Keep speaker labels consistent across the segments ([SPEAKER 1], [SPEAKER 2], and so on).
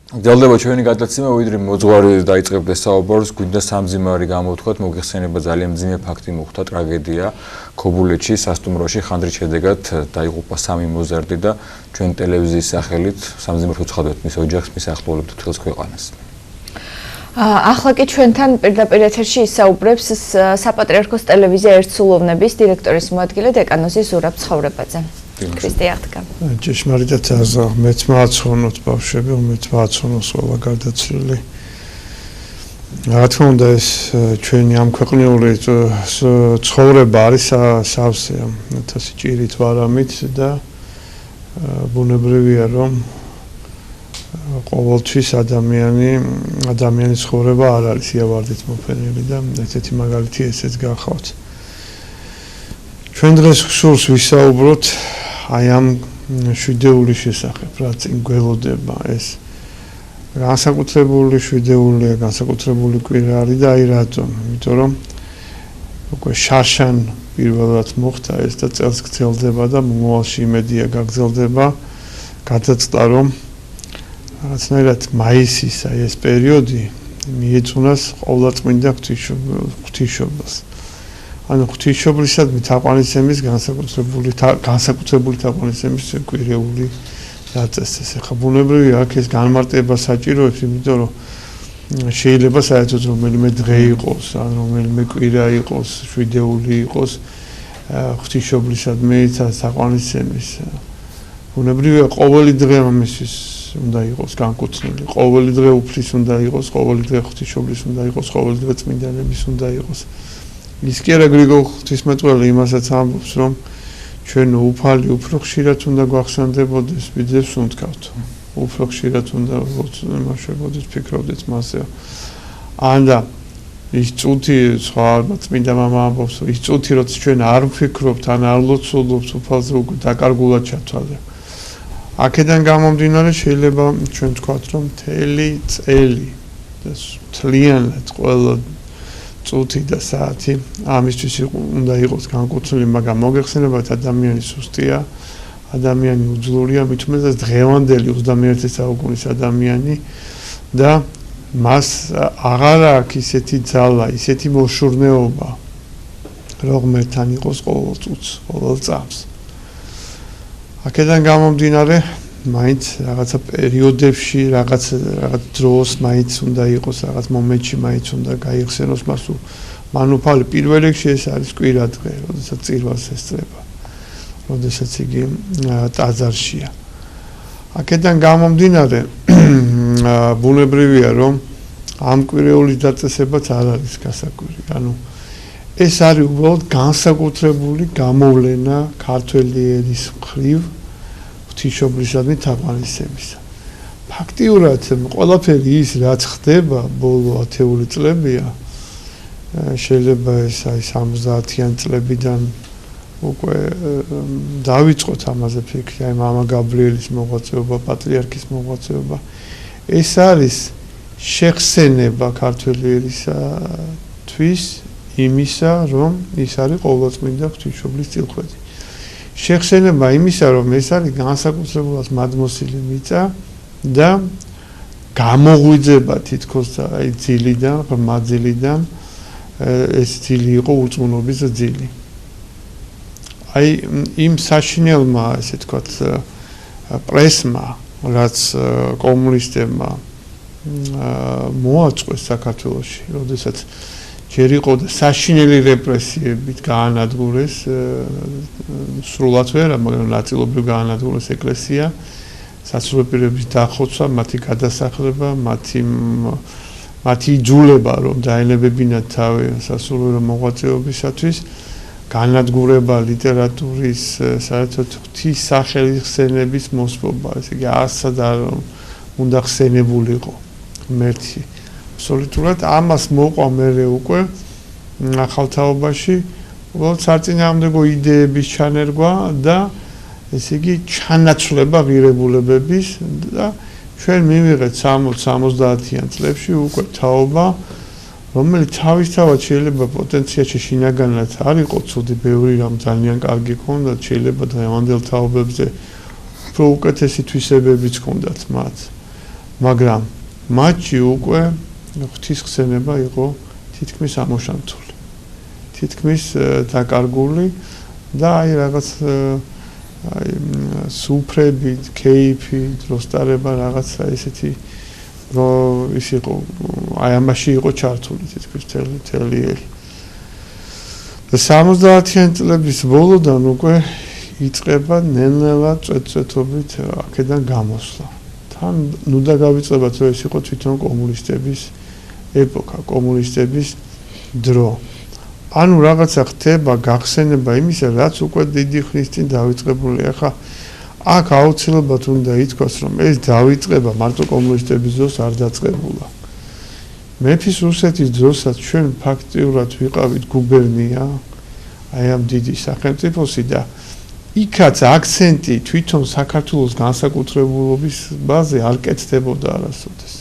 [SPEAKER 1] გძელდება ჩვენი გადაცემა, ვიდრე მოძღვარი დაიწყებდეს საუბარს, გვინდა სამძიმარი გამოვთქვათ, მოგეხსენება ძალიან მძიმე ფაქტი მოხდა, ტრაგედია ქობულეთში, სასტუმროში, ხანდრით შედეგად დაიღუპა 3 მოზარდი და ჩვენ ტელევიზიის სახელით სამძიმარს უცხადოთ მის ოჯახს, მის ახლობლებთ მთელს ქვეყანას.
[SPEAKER 2] ახლა კი ჩვენთან პირდაპირ ეთერში ისაუბრებს საპატრიარქოს ტელევიზია ერთსულოვნების დირექტორის მოადგილე დეკანოზი ზურაბ ცხოვრებაძე. Ქრისტე აღდგა.
[SPEAKER 3] ჭეშმარიტად აზრ, მეც მააცოვნოთ ბავშვები, მეც მააცოვნოს ყველა გარდაცვლილი. რა თქმა უნდა ეს ჩვენი ამ ქვეყნიური ცხოვრება არის სავსე, თასი ჭირით ვარამით და ბუნებრივია რომ ყოველთვის ადამიანის ცხოვრება არ არის იავარდით მოფენილი და ესეთი მაგალითი ესეც გახავთ. ჩვენ დღეს სურს ვისაუბროთ აი ამ შვიდეული შესახებ, რა წინ გველოდება ეს განსაკუთრებული შვიდეულია, განსაკუთრებული კვირა არის და აი რატომ? იმიტომ რომ უკვე შარშან პირველად მოხდა ეს და წელს გრძელდება და მომავალში იმედია გაგრძელდება, გადაწყდა რომ რაღაცნაირად მაისის აი ეს პერიოდი მიეწუნას ყოვლადწმინდა ღვთისმშობელს. ანუ ღვთისმშობლისადმი თაყვანისცემის განსაკუთრებული თაყვანისცემის კვირეული დაწესეს. ეხლა ბუნებრივია აქ ეს განმარტება საჭიროებს, იმიტომ რომ შეიძლება საერთოდ რომელიმე დღე იყოს, ან რომელიმე კვირა იყოს, შვიდეული იყოს ღვთისმშობლისადმი თაყვანისცემის. ბუნებრივია ყოველი დღე ამისთვის უნდა იყოს განკუთვნილი. ყოველი დღე უფლის უნდა იყოს, ყოველი დღე ღვთისმშობლის უნდა იყოს, ყოველი დღე წმინდანების უნდა იყოს. ის კი არა გრიგოლ ღვთისმეტყველი იმასაც ამბობს, რომ ჩვენ უფალი უფრო ხშირად უნდა გვახსენდებოდეს, ვიძებს უნდგავთ. უფრო ხშირად უნდა იმაშებოდეს, ფიქრობდეთ მასზე. ანდა ის წუთი სხვა წმინდა მამა ამბობს, ის წუთი როცა ჩვენ არ ვფიქრობთ, ან არ ლოცულობთ უფალზე უკვე დაკარგულად ჩათვალე. აქედან გამომდინარე შეიძლება ჩვენ ვთქვათ, რომ მთელი წელი და მთლიანად ყველა წუთი და საათი ამისთვის უნდა იყოს განკუთვნილი, მაგრამ მოგეხსენებათ ადამიანი სუსტია, ადამიანი უძლურია, მით უმეტეს დღევანდელი 21 საუკუნის ადამიანი და მას აღარ აქვს ისეთი ძალა, ისეთი მოშურნეობა, რომ ღმერთთან იყოს ყოველ წუთს, ყოველ წამს. აქედან გამომდინარე, მაინც რაღაცა პერიოდებში, რაღაც დროს მაინც უნდა იყოს, რაღაც მომენტში მაინც უნდა გაიხსენოს მას მან უფალი. პირველ რიგში ეს არის კვირა დღე, როდესაც წირვას ესწრება, როდესაც იგი ტაძარშია. აქედან გამომდინარე, ბუნებრივია, რომ ამ კვირეულის დაწესებაც არ არის გასაკვირი. ანუ ეს არის უბრალოდ განსაკუთრებული გამოვლენა ქართველი ერის მხრივ ღვთისმშობლისადმი თაყვანისცემისა. ფაქტიურად ყველაფერი ის რაც ხდება ბოლო ათეული წლებია, შეიძლება ეს აი 70-იან წლებიდან უკვე დავიწყოთ ამაზე ფიქრი, აი მამა გაბრიელის მოღვაწეობა, პატრიარქის მოღვაწეობა. ეს არის შეხსენება ქართველი ერისათვის იმისა, რომ ის არის ყოვლადწმინდა ღვთისმშობლის წილხვედი. შეხსენება იმისა, რომ ეს არის განსაკუთრებულად მადმოსილი მიწა და გამოღვიძება თითქოს აი ძილიდან, ღრმა ძილიდან, ეს ძილი იყო უწმუნობის ძილი. აი იმ საშინელმა, ესე ვთქვათ, პრესმა, რაც კომუნისტებმა მოაწყვეს საქართველოში, როდესაც ჯერ იყო და საშინელი რეპრესიებით გაანადგურეს, სრულად ვერა, მაგრამ ნაწილობრივ გაანადგურეს ეკლესია, საცხოვრებლების დახოცვა, მათი გადასახლება, მათი იძულება, რომ დაენებებინათ თავი სასულიერო მოღვაწეობისათვის, განადგურება ლიტერატურის, საერთოდ ღვთის სახელის მოსპობა, ესე იგი ასად არ უნდა ხსენებულიყო ღმერთი. აბსოლუტურად ამას მოყვა მერე უკვე ახალ თაობაში უბრალოდ საწინააღმდეგო იდეების ჩანერგვა და ესე იგი ჩანაცვლება ღირებულებების და ჩვენ მივიღეთ 60-70-იან წლებში უკვე თაობა, რომელიც თავისთავად შეიძლება პოტენციაში შინაგანად არ იყო ცუდი, ბევრი რამ ძალიან კარგი ჰქონდათ, შეიძლება დღევანდელ თაობებზე უფრო უკეთესი თვისებებიც ჰქონდათ მათ. მაგრამ მათში უკვე ღვთისხსენება იყო თითქმის ამოშანთული. თითქმის დაკარგული და აი რაღაც სუფრებით, კეიფით, როსტარება რაღაცა ესეთი რომ ის იყო აი ამაში იყო ჩართული თითქმის თელი ელი. და 70-იან წლების ბოლოდან უკვე იწყება ნელ-ნელა წვეთწვეთობით აქედან გამოსვლა. თან ნუ დაგავიწყებათ რომ ეს იყო თვითონ კომუნისტების ეპოქა, კომუნისტების დრო. ანუ რაღაცა ხდება, გახსენება იმისა, რაც უკვე დიდი ხნის წინ დავიწყებულია. ახლა აქ აუცილებლად უნდა ითქვას, რომ ეს დავიწყება მარტო კომუნისტების დროს არ დაწყებულა. მეფის რუსეთის დროსაც ჩვენ ფაქტიურად ვიყავით გუბერნია, აი ამ დიდი სახელმწიფოსი და იქაც აქცენტი თვითონ საქართველოს განსაკუთრებულობის ბაზე არ კეთდებოდა არასოდეს.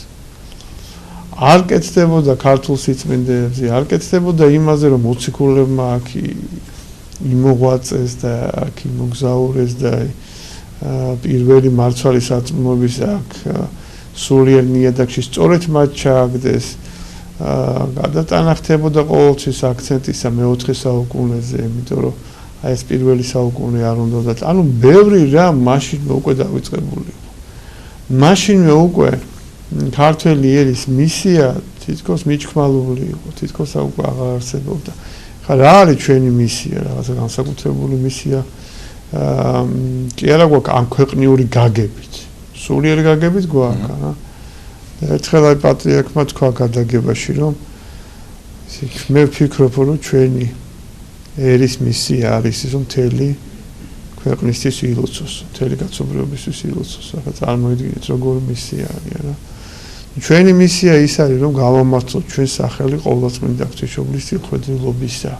[SPEAKER 3] არ კეთდებოდა ქართულ სიწმინდეებზე, არ კეთდებოდა იმაზე, რომ მოციქულებმა აქ იმოღვაწეს და აქ იმოგზაურეს და პირველი მართვალი საწმუნოების აქ სულიერ ნიადაგში სწორედ მათ ჩააგდეს. გადატანა ხდებოდა ყოველთვის აქცენტისა მე-4 საუკუნეზე, იმიტომ რომ აი ეს პირველი საუკუნე არ უნდა და ანუ ბევრი რა მაშინვე უკვე დავიწყებული იყო. მაშინვე უკვე ქართველი ერის მისია თითქოს მიჩქმალული იყო, თითქოს უკვე აღარ არსებობდა. ხა რა არის ჩვენი მისია, რაღაცა განსაკუთრებული მისია? კი არა გვაქვს ამ ქვეყნიური გაგებით. სულიერ გაგებით გვაქვს, რა. და ერთხელ აი პატრიარქმა თქვა გადაგებაში, რომ მე ვფიქრობ, რომ ჩვენი ერის მისია არის ის, რომ მთელი ქვეყნისთვის ილოცოს, მთელი კაცობრიობისთვის ილოცოს. ახლა წარმოიდგინეთ, როგორი მისია არის, რა. ჩვენი მისია ის არის, რომ გავამართლოთ ჩვენ სახელი ყოვლადწმინდა ღვთისმშობლის სიყვარულობისა.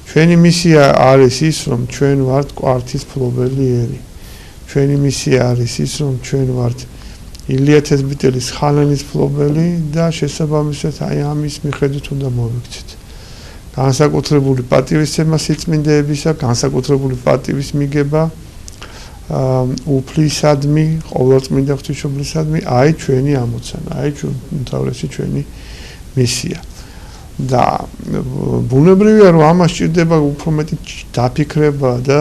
[SPEAKER 3] ჩვენი მისია არის ის, რომ ჩვენ ვართ კვართის ფლობელი ერი. ჩვენი მისია არის ის, რომ ჩვენ ვართ ილია თესბიტელის ხანანის ფლობელი და შესაბამისად აი ამის მიხედვით უნდა მოვიქცეთ. განსაკუთრებული პატივისცემა სიწმინდეებისა, განსაკუთრებული პატივის მიგება უფლისადმი, ყოვლადწმინდა ღვთისმშობლისადმი, აი ჩვენი ამოცანა, აი უმთავრესი ჩვენი მისია. და ბუნებრივია რომ ამას სჭირდება უფრო მეტი დაფიქრება და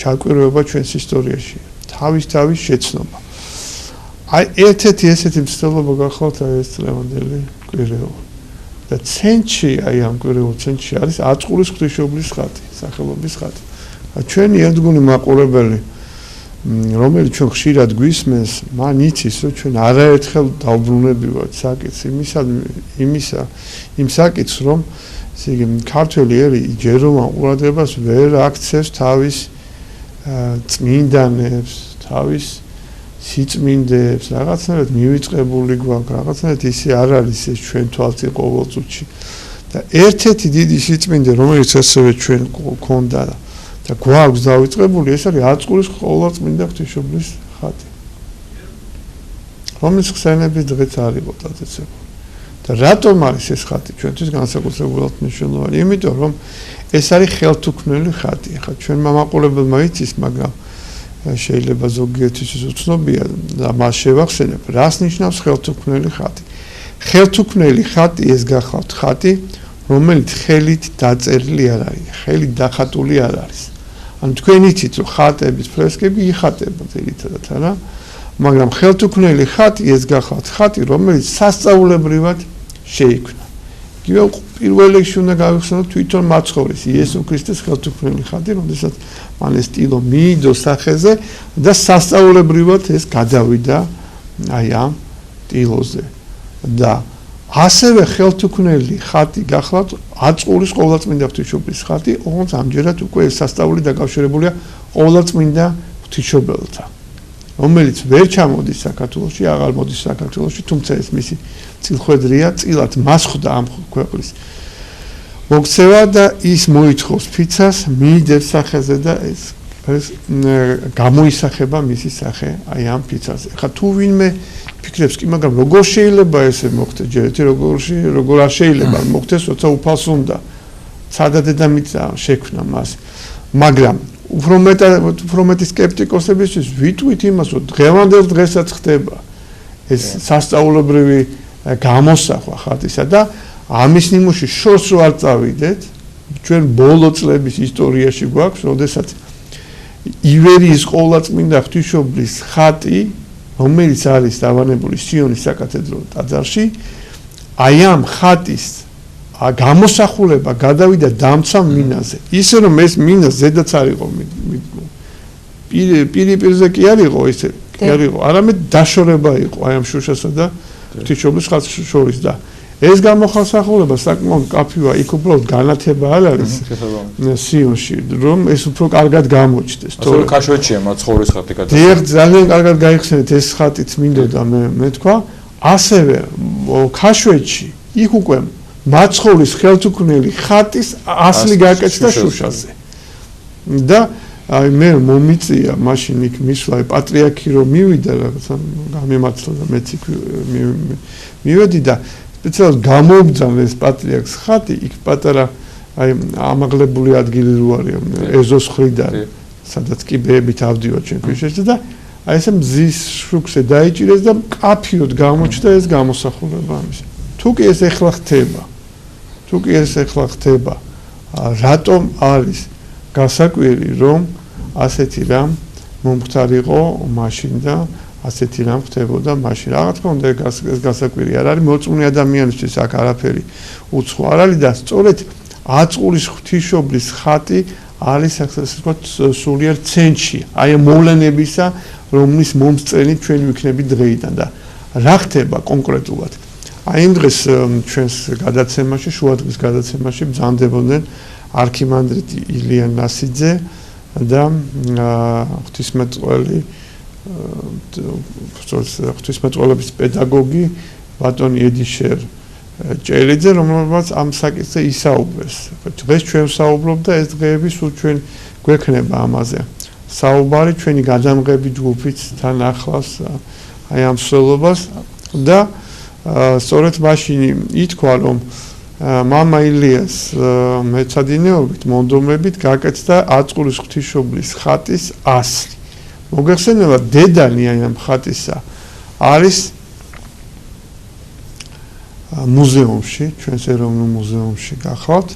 [SPEAKER 3] ჩაკვირვება ჩვენს ისტორიაში, თავის შეცნობა. აი ერთ-ერთი ესეთი მცდელობა გახლავთ აი ეს წლევანდელი კვირეობა. და ცენტრში აი ამ კვირეულ ცენტრში არის აწყურის ღვთისმშობლის ხატი, სახელობის ხატი. ჩვენი ერთგული მაყურებელი რომელიც ჩვენ ხშირად გვისმენს, მან იცის, რომ ჩვენ არაერთხელ დავბრუნებივართ საკითხს იმ საკითხს, რომ ესე იგი ქართველი ერი ჯეროვან ყურადღებას ვერ აქცევს თავის წმინდანებს, თავის სიწმინდეებს, რაღაცნაირად მივიწყებული გვაქვს, რაღაცნაირად ისე არ არის ეს ჩვენ თვალწინ ყოველ წუთში. და ერთ-ერთი დიდი სიწმინდე, რომელიც ასევე ჩვენ გვქონდა და გვაქვს დავიწყებული, ეს არის აწყურის ყოვლადწმინდა ღვთისმშობლის ხატი. რომლის ხსენების დღეც არ იყო დაწესებული. და რატომ არის ეს ხატი ჩვენთვის განსაკუთრებულად მნიშვნელოვანი? იმიტომ რომ ეს არის ხელთუქმნელი ხატი. ახლა ჩვენ მამაყურებელმა იცის, მაგრამ შეიძლება ზოგიერთისთვის უცნობია და მას შევახსენებ, რას ნიშნავს ხელთუქმნელი ხატი. ხელთუქმნელი ხატი ეს გახლავთ ხატი, რომელიც ხელით დაწერილი არ არის, ხელით დახატული არ არის. ანუ თქვენ იცით, რომ ხატების ფრესკები იხატება ძირითადად, არა? მაგრამ ხელთუქმნელი ხატი ეს გახლავთ ხატი, რომელიც სასწაულებრივად შეიქმნა. იგივე პირველ რიგში უნდა გავიხსენოთ თვითონ მაცხოვრის იესო ქრისტეს ხელთუქმნელი ხატი, როდესაც მან ეს ტილო მიიდო სახეზე და სასწაულებრივად ეს გადავიდა აი ამ ტილოზე. და ასევე ხელთუქმნელი ხატი გახლავთ აწყურის ყოვლადწმინდა ღვთისმშობლის ხატი, ოღონდ ამჯერად უკვე ეს სასწაული დაკავშირებულია ყოვლადწმინდა ღვთისმშობელთან, რომელიც ვერ ჩამოდის საქართველოში, აღარ მოდის საქართველოში, თუმცა ეს მისი წილხვედრია, წილად მას ხვდა ამ ქვეყნის მოქცევა და ის მოითხოვს ფიცას, მიიდებს სახეზე და ეს გამოისახება მისი სახე აი ამ ფიცაზე. ახლა თუ ვინმე ფიქრებს კი, მაგრამ როგორ შეიძლება ესე მოხდეს? ჯერეთი როგორ არ შეიძლება მოხდეს, როცა უფალს უნდა ცადა დედამიწა შექმნა მას. მაგრამ უფრო მეტი სკეპტიკოსებისთვის ვიტყვით იმას, რომ დღევანდელ დღესაც ხდება ეს სასწაულებრივი გამოსახვა ხატისა და ამის ნიმუში შორს რო არ წავიდეთ, ჩვენ ბოლო წლების ისტორიაში გვაქვს, როდესაც ივერიის ყოვლადწმინდა ღვთისმშობლის ხატი, რომელიც არის დავანებული სიონის საკათედრო ტაძარში, აი ამ ხატის გამოსახულება გადავიდა დამცავ მინაზე. ისე რომ ეს მინა ზედაც არ იყო პირზე კი არ იყო ესე, კი არ იყო, არამედ დაშორება იყო აი ამ შუშასა და ღვთისმშობლის ხატს შორის და ეს გამოსახულება საკმაოდ კაფეა, იქ უბრალოდ განათება არ არის სიონში, რომ ეს უფრო კარგად გამოჩნდეს.
[SPEAKER 1] თორე ქაშვეთშია მაცხოვრის ხატი გადასა.
[SPEAKER 3] დიახ, ძალიან კარგად გაიხსენეთ, ეს ხატიც მინდოდა მე თქვა, ასევე ქაშვეთში იქ უკვე მაცხოვრის ხელთუქმნელი ხატის ასლი გაკეთდა შუშაზე. და აი მე მომიწია მაშინ იქ მისვლა პატრიარქი რომ მივიდა რაღაცა გამემართლა და მეც იქ მივედი და სპეციალურად გამოვბძანა ეს პატრიარქს ხატი იქ პატარა აი ამაღლებული ადგილი რო არის ეზოს ხრიდან სადაც კიბეებით ავდივარ ჩვენ ქვიშაში და აი ესე მზის შუქზე დაიჭირეს და კაფიოდ გამოჩნდა ეს გამოსახულება ამის. თუ კი ეს ეხლა ხდება, რატომ არის გასაკვირი რომ ასეთი რამ მომხდარიყო მაშინ და ასეთი რამ ხდებოდა მაშინ. რა თქმა უნდა ეს გასაკვირი არ არის მოწმუნე ადამიანისთვის აქ არაფერი უცხო არ არის და სწორედ აწურის ღვთისმშობლის ხატი არის ასე ვთქვათ სულიერ ცენტრში. აი მოვლენებისა რომლის მომწენი ჩვენ ვიქნებით დღეიდან და რა ხდება კონკრეტულად. აი იმ დღეს ჩვენს გადაცემაში, შუადღის გადაცემაში ბრძანდებოდნენ არქიმანდრიტი ილია ნასიძე და ღვთისმეტყველების პედაგოგი ბატონი ედიშერ ჭელიძე, რომელმაც ამ საკითხზე ისაუბრეს. დღეს ჩვენ ვსაუბრობ და ეს დღეები სულ ჩვენ გვექნება ამაზე. საუბარი ჩვენი გადამღები ჯგუფით თან ახლავს აი ამ მსვლელობას და სწორედ მაშინ ითქვა რომ მამა ილიას მეცადინეობით მონდომებით გაკეთდა აწურის ღვთისმშობლის ხატის ასლი. მოგეხსენება დედანი აი ამ ხატისა არის მუზეუმში, ჩვენს ეროვნულ მუზეუმში გახლავთ.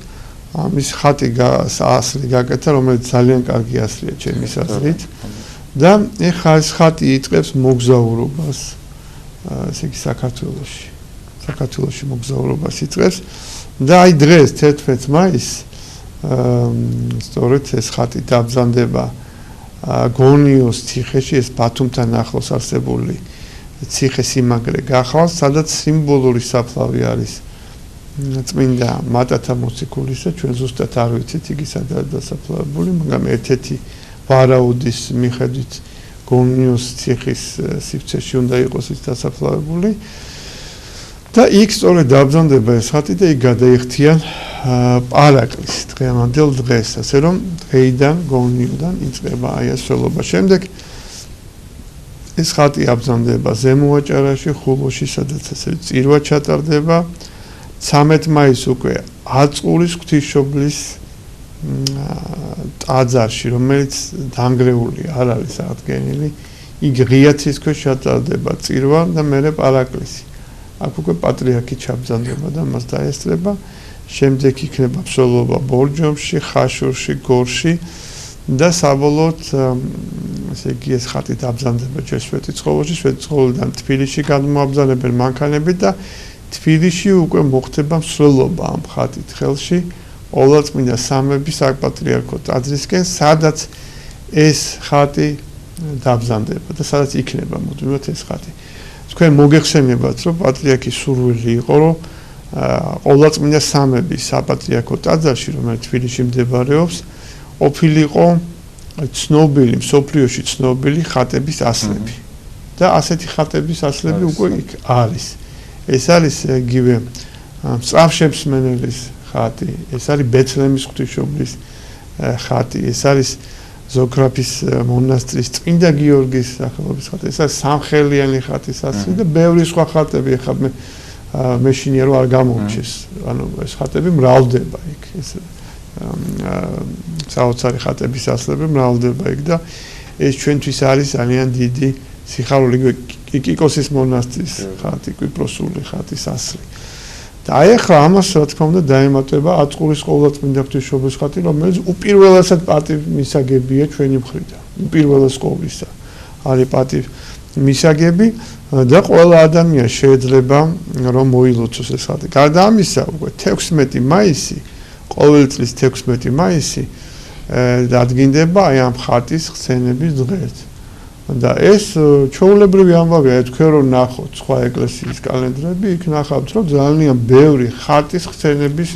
[SPEAKER 3] ამის ხატი ასლი გაკეთდა, რომელიც ძალიან კარგი ასლია ჩემის აზრით. და ეხლა ეს ხატი იწყებს მოგზაურობას ესე იგი საქართველოში მოგზაურობას იწყებს და აი დღეს 11 მაისს სწორედ ეს ხატი დაბრძანდება გონიოს ციხეში, ეს ბათუმთან ახლოს არსებული ციხე-სიმაგრე გახლავს, სადაც სიმბოლური საფლავი არის წმინდა მატათა მოციქულისა, ჩვენ ზუსტად არ ვიცით იგი სადაა დასაფლავებული, მაგრამ ერთ-ერთი ვარაუდის მიხედვით გონიოს ციხის სივრცეში უნდა იყოს ის დასაფლავებული და იქ სწორედ დაბრძანდება ეს ხატი და იქ გადაიხდიან პარაკლის დღევანდელ დღეს, ასე რომ დღეიდან გონიოდან იწყება აი ეს სველობა. შემდეგ ეს ხატი აბრძანდება ზემო აჭარაში, ხულოში, სადაც ასე წირვა ჩატარდება. 13 მაისს უკვე აწურის ღვთისმშობლის ტაძარში, რომელიც დანგრეული არ არის აღდგენილი, იქ ღიაცის ქვეშ ჩატარდება წირვა და მერე პარაკლისი. აქ უკვე პატრიარქი ჩაბრძანდება და მას დაესწრება. შემდეგ იქნება მსვლელობა ბორჯომში, ხაშურში, გორში და საბოლოოდ ესე იგი ეს ხატი დაბრძანდება ჯერ სვეტიცხოველში, სვეტიცხოველიდან თბილისში გადმოაბრძანებენ მანქანებით და თბილისში უკვე მოხდება მსვლელობა ამ ხატით ხელში ყოვლადწმინდა სამების საკპატრიარქო ტაძრისკენ, სადაც ეს ხატი დაბრძანდება და სადაც იქნება მუდმივად ეს ხატი. თქვენ მოგეხსენებათ, რომ პატრიარქის სურვილი იყო, რომ ყოვლადწმინდა სამების საპატრიარქო ტაძარში, რომელიც თბილისში მდებარეობს, ყოფილიყო ცნობილი, მსოფლიოში ცნობილი ხატების ასლები. და ასეთი ხატების ასლები უკვე იქ არის. ეს არის იგივე სწავშემსმენელის ხატი, ეს არის ბეთლემის ღვთისმშობლის ხატი, ეს არის ზოგრაფის მონასტრის წმინდა გიორგის სახელობის ხატი, ეს არის სამხელიანი ხატის ასლი და ბევრი სხვა ხატები. ეხლა მეშინია რომ არ გამომჩეს, ანუ ეს ხატები მრავლდება იქ, ეს საოცარი ხატების ასლები მრავლდება იქ და ეს ჩვენთვის არის ძალიან დიდი სიხარული კიკიკოსის მონასტრის ხატი, კვიპროსული ხატის ასლი. და აი ახლა ამას რა თქმა უნდა დაემატება აწყურის ყოვლადწმინდა ღვთისმშობლის ხატი, რომელიც უპირველესად პატივმისაგებია ჩვენი მხრიდან. უპირველეს ყოვლისა არის პატივმისაგები და ყველა ადამიანს შეიძლება რომ მოილოცოს ეს ხატი. გარდა ამისა, უკვე 16 მაისი, ყოველი წლის 16 მაისი დადგინდება აი ამ ხატის ხსენების დღეს. და ეს ჩვეულებრივი ამბავია, თქვენ რომ ნახოთ სხვა ეკლესიის კალენდრები, იქ ნახავთ რომ ძალიან ბევრი ხატის ხსენების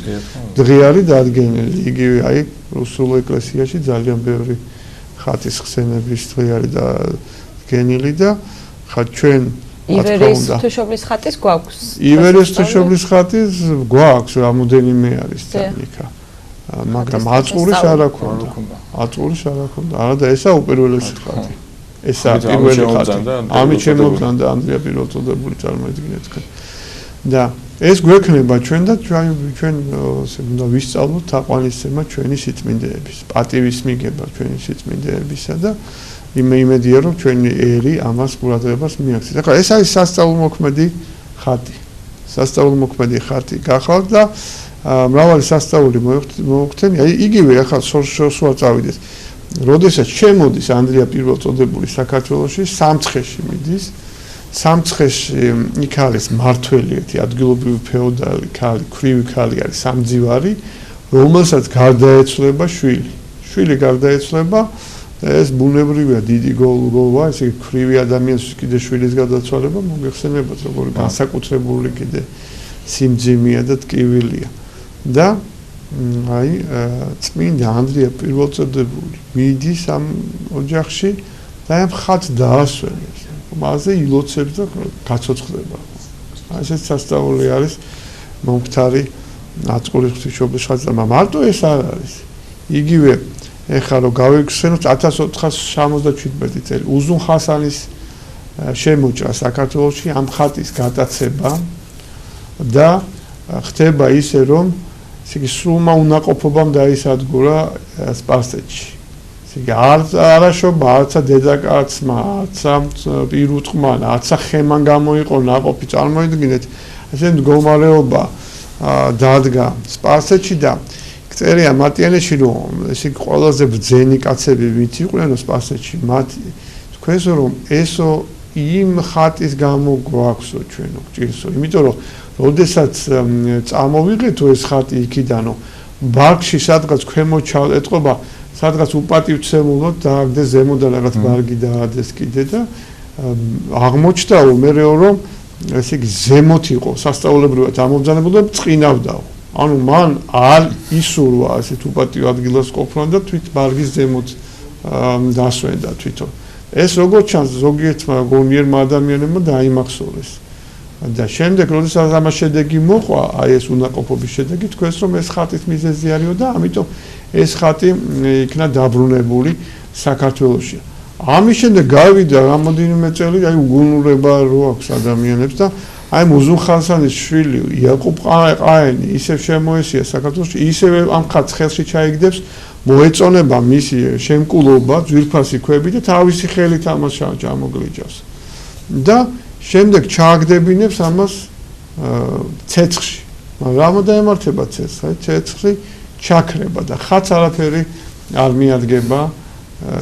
[SPEAKER 3] დღე არის დადგენილი. იგივე აი რუსულ ეკლესიაში ძალიან ბევრი ხატის ხსენების დღე არის დადგენილი და ხა ჩვენ
[SPEAKER 2] ივერიის ღვთისმშობლის ხატის გვაქვს.
[SPEAKER 3] ივერიის ღვთისმშობლის ხატის გვაქვს რამოდენიმე არის თანიქა. მაგრამ აწყურის არ აქვს. აწყურის არ აქვს. არა და ესა უპირველესი ხატი. ესა პირველი ხატი. ამით შემოგზანდა ანდრია პირველწოდებული წარმოედგინეთ თქვენ. და ეს გვექნება ჩვენ და ჩვენ უნდა ვისწავლოთ თაყვანისცემა ჩვენი სიწმინდეების, პატივის მიგება ჩვენი სიწმინდეებისა და იმედია რომ ჩვენი ერი ამას ყურადღებას მიაქცევს. ახლა ეს არის სასწაულმოქმედი ხატი. სასწაულმოქმედი ხატი გახალთ და მრავალი სასწაული მოგვქცენი. აი იგივე ახლა სულ წავიდეს. როდესაც შემოდის ანდრია პირველწოდებული საქართველოში, სამცხეში მიდის. სამცხეში იქ არის მართველი ერთი ადგილობრივი ფეოდალი ქალი, ქვრივი ქალი არის სამძივარი, რომელსაც გარდაეცვლება შვილი. შვილი გარდაეცვლება და ეს ბუნებრივია დიდი გოლვა, ესე ქვრივი ადამიანის კიდე შვილის გარდაცვალება მოგეხსენებათ, როგორი განსაკუთრებული კიდე სიმძიმეა და ტკივილია. და აი წმინდა ანდრია პირველწოდებული მიდის ამ ოჯახში და ამ ხატს დაასვენებს. მასზე ილოცებს და გაცოცხლდება. ასეთ სასწაული არის მომხდარი აწყურის ღვთისმშობლის ხატს და მარტო ეს არ არის. იგივე ეხლა რომ გავიხსენოთ 1477 წელი უზუნ ხასანის შემოჭრა საქართველოში ამ ხატის გადაცემა და ხდება ისე რომ ისე სრულმა უნაყოფობამ დაისადგურა სპარსეთში. ისე არაშობა, არცა დედაკაცმა, არცა პირუტყმა, არცა ხემან გამოიყო ნაყოფი, წარმოიდგინეთ, ესე მდგომარეობა დადგა სპარსეთში და წერია მატიანეში რომ ესე ყველაზე ბრძენი კაცები ვინც იყვნენ სპარსეთში, მათ თქვენს რომ ესო იმ ხატის გამო გვაქვსო ჩვენო გჭირსო, იმიტომ რომ როდესაც წამოვიღეთო ეს ხატი იქიდანო ბარგში სადღაც ქვემოთ ეტყობა სადღაც უპატივცემულოდ დააგდეს ზემოდან რაღაც ბარგი დაადეს კიდე და აღმოჩნდაო მერეო რომ ესე იგი ზემოთ იყო სასწაულებრივად ამობძანებული და წინავდაო. ანუ მან არ ისურვა ასეთ უპატივ ადგილას ყოფნა და თვით ბარგის ზემოთ დასვენდა თვითონ. ეს როგორც ჩანს ზოგიერთმა გონიერმა ადამიანებმა დაიმახსოვრეს. და შემდეგ როდესაც ამას შედეგი მოყვა, აი ეს უნაყოფობის შედეგი, თქვენს რომ ეს ხატის მიზეზი არისო და ამიტომ ეს ხატი იქნა დაბრუნებული საქართველოში. ამის შემდეგ გავიდა რამოდენიმე წელი, აი უგუნურება რო აქვს ადამიანებს და აი უზუნ ხასანის შვილი იაკობ ყაენი ისევ შემოესია საქართველოში, ისევ ამ ხატს ხელში ჩაიგდებს, მოეწონება მისი შემკულობა, ძვირფასი ქვები და თავისი ხელით ამას ჩამოგლიჯავს. და შემდეგ ჩააგდებინებს ამას ცეცხლში. მაგრამ დაემართება ცეცხლი, ცეცხლი ჩაქრება და ხატს არაფერი არ მიადგება,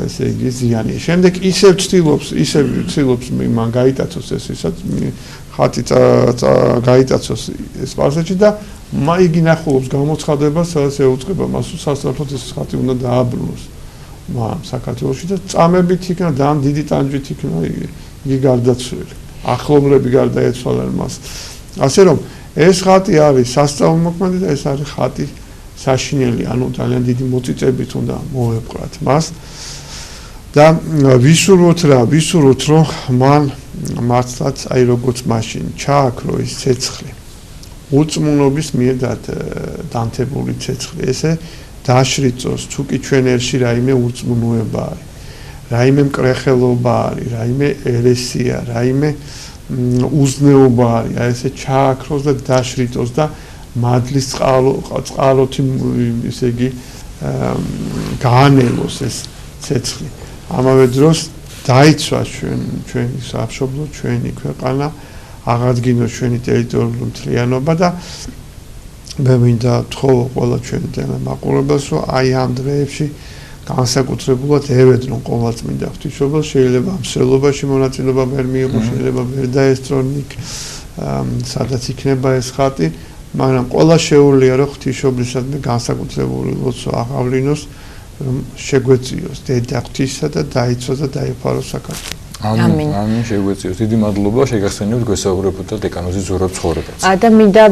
[SPEAKER 3] ესე იგი ზიანი. შემდეგ ისევ ცდილობს მან გაიტაცოს ეს ვისაც ხატი გაიტაცოს სპარსეთში და იგი ნახულობს გამოცხადებას, სადაც ეუწყება მას სასწრაფოდ ეს ხატი უნდა დააბრუნოს. მაგრამ საქართველოში და წამებით იქნა და ამ დიდი ტანჯვით იქნა იგი გარდაცვლილი. ახლომლები გარდაეცვალნენ მას. ასე რომ ეს ხატი არის სასწაულმოქმედი და ეს არის ხატი საშინელი, ანუ ძალიან დიდი მოწიწებით უნდა მოეპყრათ მას. და ვისურვოთ რომ მან მართლაც აი როგორც მაშინ ჩააქრო ის ცეცხლი. უწმუნობის მიერ დანთებული ცეცხლი, ესე დაშრიწოს, თუ კი ჩვენ ერში რაიმე უწმუნოება არის. რაიმე მკრეხელობა არის, რაიმე ერესია, რაიმე უზნეობა არის, აი ესე ჩააქროს და დაშრიტოს და მადლის წყალოთი ისე იგი გაანელოს ეს ცეცხლი. ამავე დროს დაიცვა ჩვენი სამშობლო, ჩვენი ქვეყანა, აღადგინოს ჩვენი ტერიტორიული მთლიანობა და მე მინდა ვთხოვო ყველა ჩვენი ტელემაყურებელს, რომ აი ამ დღეებში განსაკუთრებულად ევედრონ ყოვლადწმინდა ღვთისმშობელს, შეიძლება ამ სველობაში მონაწილეობა ვერ მიიღოს, შეიძლება ვერ დაესწრონ იქ სადაც იქნება ეს ხატი, მაგრამ ყველა შეუძლია რომ ღვთისმშობლისადმი განსაკუთრებული ლოცვა აღავლინოს, რომ შეგვეწიოს დედა ღვთისა და დაიცვას და დაიფაროს საქართველო.
[SPEAKER 1] ამინ შეგვეწიოს. დიდი მადლობა, შეგახსენებთ, გვესაუბრებოდა დეკანოზის ზურაბ ცხოვრებაც.
[SPEAKER 2] და მინდა